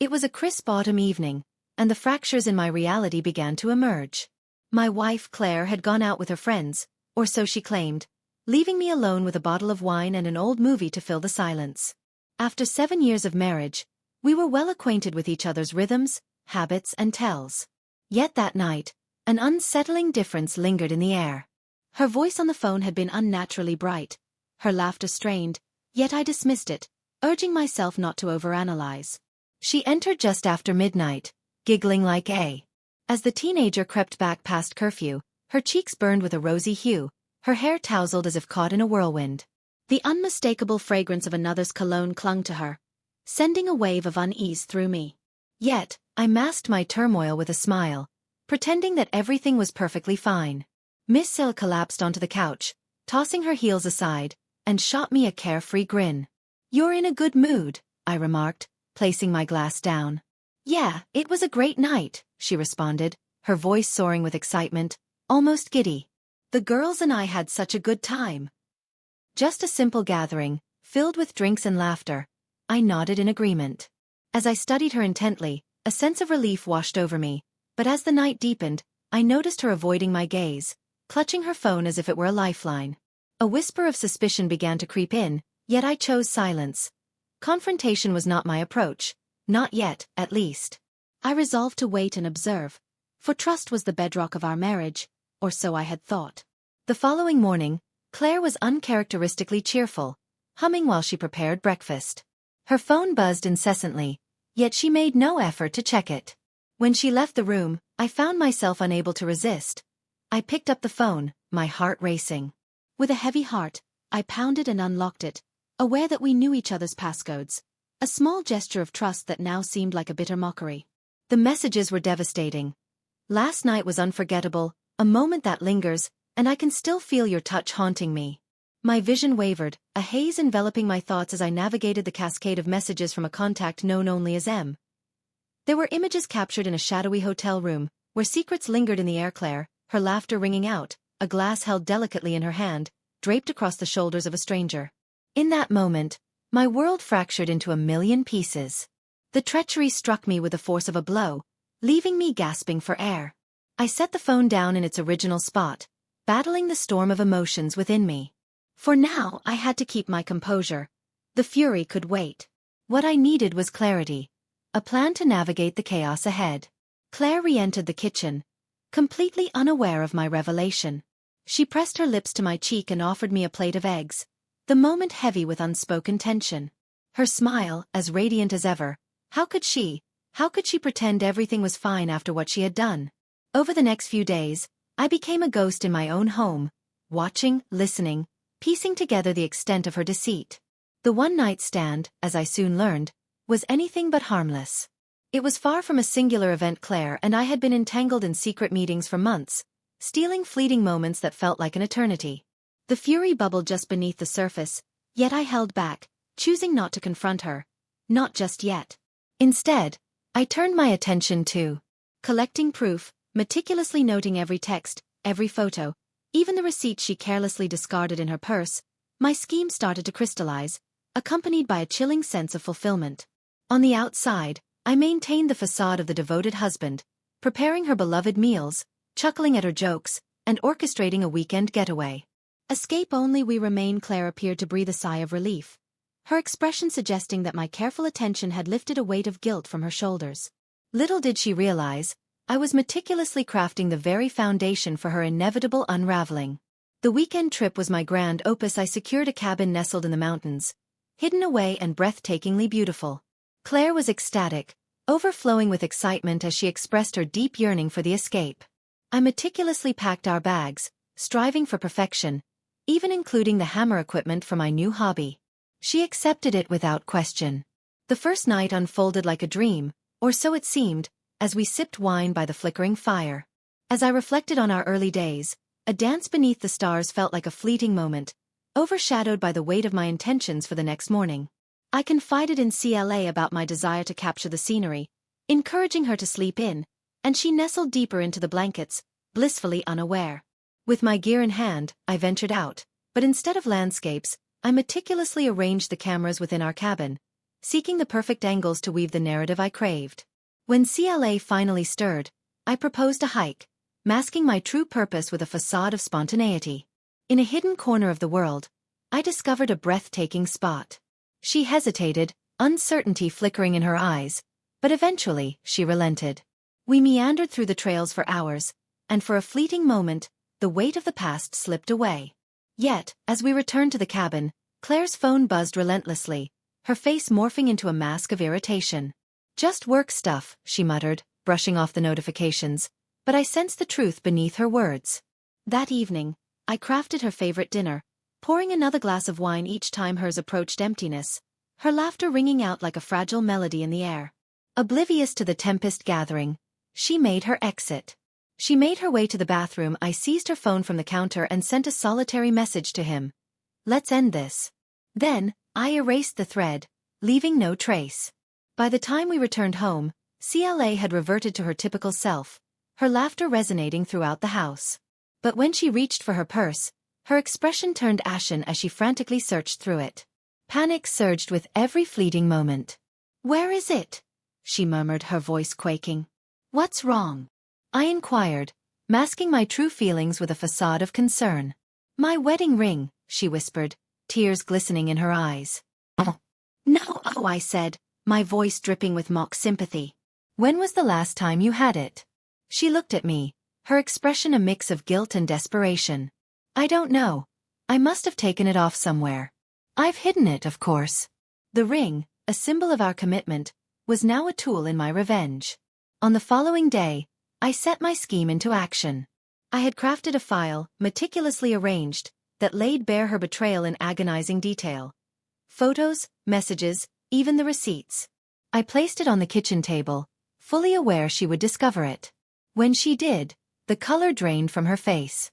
It was a crisp autumn evening, and the fractures in my reality began to emerge. My wife Claire had gone out with her friends, or so she claimed, leaving me alone with a bottle of wine and an old movie to fill the silence. After 7 years of marriage, we were well acquainted with each other's rhythms, habits, and tells. Yet that night, an unsettling difference lingered in the air. Her voice on the phone had been unnaturally bright, her laughter strained, yet I dismissed it, urging myself not to overanalyze. She entered just after midnight, giggling like a. As the teenager crept back past curfew, her cheeks burned with a rosy hue, her hair tousled as if caught in a whirlwind. The unmistakable fragrance of another's cologne clung to her, sending a wave of unease through me. Yet, I masked my turmoil with a smile, pretending that everything was perfectly fine. Miss Sill collapsed onto the couch, tossing her heels aside, and shot me a carefree grin. "You're in a good mood," I remarked, placing my glass down. "Yeah, it was a great night," she responded, her voice soaring with excitement, almost giddy. "The girls and I had such a good time." Just a simple gathering, filled with drinks and laughter. I nodded in agreement. As I studied her intently, a sense of relief washed over me, but as the night deepened, I noticed her avoiding my gaze, clutching her phone as if it were a lifeline. A whisper of suspicion began to creep in, yet I chose silence. Confrontation was not my approach, not yet, at least. I resolved to wait and observe, for trust was the bedrock of our marriage, or so I had thought. The following morning, Claire was uncharacteristically cheerful, humming while she prepared breakfast. Her phone buzzed incessantly, yet she made no effort to check it. When she left the room, I found myself unable to resist. I picked up the phone, my heart racing. With a heavy heart, I pounded and unlocked it, aware that we knew each other's passcodes, a small gesture of trust that now seemed like a bitter mockery. The messages were devastating. "Last night was unforgettable, a moment that lingers, and I can still feel your touch haunting me." My vision wavered, a haze enveloping my thoughts as I navigated the cascade of messages from a contact known only as M. There were images captured in a shadowy hotel room, where secrets lingered in the air. Claire, her laughter ringing out, a glass held delicately in her hand, draped across the shoulders of a stranger. In that moment, my world fractured into a million pieces. The treachery struck me with the force of a blow, leaving me gasping for air. I set the phone down in its original spot, battling the storm of emotions within me. For now, I had to keep my composure. The fury could wait. What I needed was clarity, a plan to navigate the chaos ahead. Claire re-entered the kitchen, completely unaware of my revelation. She pressed her lips to my cheek and offered me a plate of eggs, the moment heavy with unspoken tension. Her smile, as radiant as ever. How could she pretend everything was fine after what she had done? Over the next few days, I became a ghost in my own home, watching, listening, piecing together the extent of her deceit. The one-night stand, as I soon learned, was anything but harmless. It was far from a singular event. Claire and I had been entangled in secret meetings for months, stealing fleeting moments that felt like an eternity. The fury bubbled just beneath the surface, yet I held back, choosing not to confront her. Not just yet. Instead, I turned my attention to collecting proof, meticulously noting every text, every photo, even the receipts she carelessly discarded in her purse. My scheme started to crystallize, accompanied by a chilling sense of fulfillment. On the outside, I maintained the facade of the devoted husband, preparing her beloved meals, chuckling at her jokes, and orchestrating a weekend getaway. Escape only we remain. Claire appeared to breathe a sigh of relief, her expression suggesting that my careful attention had lifted a weight of guilt from her shoulders. Little did she realize, I was meticulously crafting the very foundation for her inevitable unraveling. The weekend trip was my grand opus. I secured a cabin nestled in the mountains, hidden away and breathtakingly beautiful. Claire was ecstatic, overflowing with excitement as she expressed her deep yearning for the escape. I meticulously packed our bags, striving for perfection, even including the hammer equipment for my new hobby. She accepted it without question. The first night unfolded like a dream, or so it seemed, as we sipped wine by the flickering fire. As I reflected on our early days, a dance beneath the stars felt like a fleeting moment, overshadowed by the weight of my intentions for the next morning. I confided in CLA about my desire to capture the scenery, encouraging her to sleep in, and she nestled deeper into the blankets, blissfully unaware. With my gear in hand, I ventured out, but instead of landscapes, I meticulously arranged the cameras within our cabin, seeking the perfect angles to weave the narrative I craved. When CLA finally stirred, I proposed a hike, masking my true purpose with a facade of spontaneity. In a hidden corner of the world, I discovered a breathtaking spot. She hesitated, uncertainty flickering in her eyes, but eventually she relented. We meandered through the trails for hours, and for a fleeting moment, the weight of the past slipped away. Yet, as we returned to the cabin, Claire's phone buzzed relentlessly, her face morphing into a mask of irritation. "Just work stuff," she muttered, brushing off the notifications, but I sensed the truth beneath her words. That evening, I crafted her favorite dinner, pouring another glass of wine each time hers approached emptiness, her laughter ringing out like a fragile melody in the air. Oblivious to the tempest gathering, she made her exit. She made her way to the bathroom. I seized her phone from the counter and sent a solitary message to him. "Let's end this." Then, I erased the thread, leaving no trace. By the time we returned home, CLA had reverted to her typical self, her laughter resonating throughout the house. But when she reached for her purse, her expression turned ashen as she frantically searched through it. Panic surged with every fleeting moment. "Where is it?" she murmured, her voice quaking. "What's wrong?" I inquired, masking my true feelings with a facade of concern. "My wedding ring," she whispered, tears glistening in her eyes. "Oh. No," I said, my voice dripping with mock sympathy. "When was the last time you had it?" She looked at me, her expression a mix of guilt and desperation. "I don't know. I must have taken it off somewhere. I've hidden it, of course." The ring, a symbol of our commitment, was now a tool in my revenge. On the following day, I set my scheme into action. I had crafted a file, meticulously arranged, that laid bare her betrayal in agonizing detail. Photos, messages, even the receipts. I placed it on the kitchen table, fully aware she would discover it. When she did, the color drained from her face.